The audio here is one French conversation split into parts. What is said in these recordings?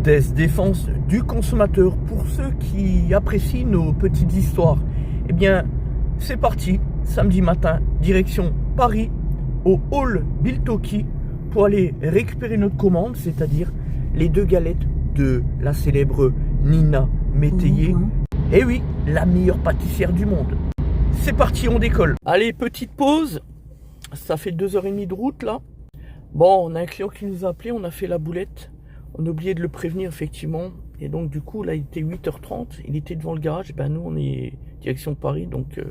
Des défense du consommateur. Pour ceux qui apprécient nos petites histoires, eh bien, c'est parti, samedi matin, direction Paris, au hall Biltoki, pour aller récupérer notre commande, c'est-à-dire les 2 galettes de la célèbre Nina Métayer. Et oui, la meilleure pâtissière du monde. C'est parti, on décolle. Allez, petite pause. Ça fait 2h30 de route là. Bon, on a un client qui nous a appelé, on a fait la boulette. On a oublié de le prévenir effectivement. Et donc du coup, là il était 8h30, il était devant le garage. Et ben nous on est direction Paris, donc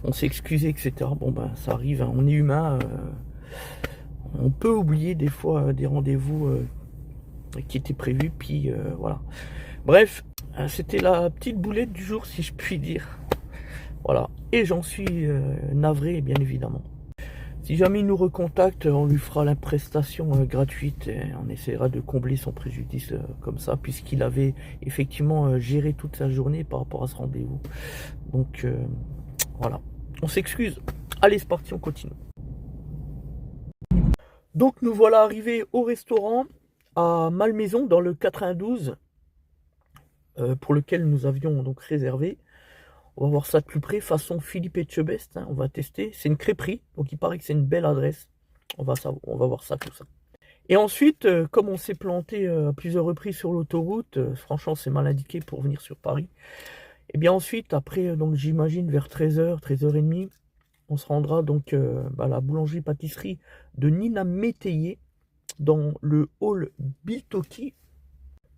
on s'est excusé, etc. Bon ben ça arrive, hein. On est humain. On peut oublier des fois des rendez-vous qui étaient prévus. Puis voilà. Bref, c'était la petite boulette du jour si je puis dire. Voilà. Et j'en suis navré bien évidemment. Si jamais il nous recontacte, on lui fera la prestation gratuite et on essaiera de combler son préjudice comme ça, puisqu'il avait effectivement géré toute sa journée par rapport à ce rendez-vous. Donc voilà, on s'excuse. Allez, c'est parti, on continue. Donc nous voilà arrivés au restaurant à Malmaison dans le 92, pour lequel nous avions donc réservé. On va voir ça de plus près, façon Philippe Etchebest, hein, on va tester. C'est une crêperie, donc il paraît que c'est une belle adresse. On va voir ça, tout ça. Et ensuite, comme on s'est planté à plusieurs reprises sur l'autoroute, franchement c'est mal indiqué pour venir sur Paris. Et bien ensuite, après, donc j'imagine vers 13h, 13h30, on se rendra donc à la boulangerie-pâtisserie de Nina Métayer, dans le hall Biltoki,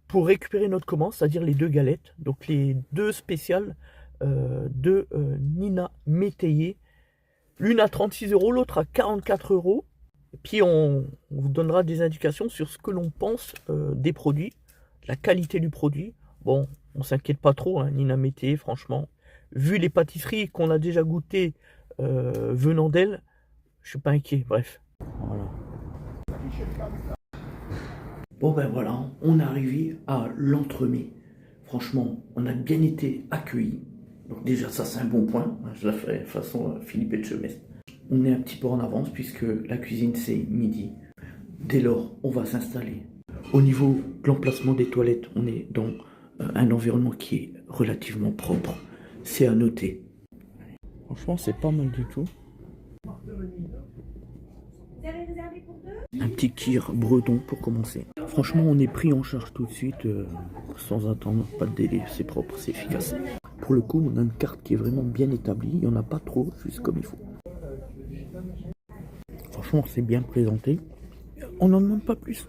pour récupérer notre commande, c'est-à-dire les 2 galettes, donc les 2 spéciales de Nina Métayer, l'une à 36 €, l'autre à 44 €. Et puis on vous donnera des indications sur ce que l'on pense des produits, la qualité du produit. Bon, on s'inquiète pas trop, hein, Nina Métayer, franchement, vu les pâtisseries qu'on a déjà goûtées venant d'elle, je suis pas inquiet. Bref, voilà. Bon ben voilà, on est arrivé à l'Entremets. Franchement, on a bien été accueillis. Donc déjà ça c'est un bon point, je la ferai façon Philippe Etchebest. On est un petit peu en avance puisque la cuisine c'est midi. Dès lors on va s'installer. Au niveau de l'emplacement des toilettes, on est dans un environnement qui est relativement propre. C'est à noter. Franchement c'est pas mal du tout. Un petit kir breton pour commencer. Franchement on est pris en charge tout de suite, sans attendre, pas de délai, c'est propre, c'est efficace. Pour le coup, on a une carte qui est vraiment bien établie, il n'y en a pas trop, juste comme il faut. Franchement, c'est bien présenté. On n'en demande pas plus.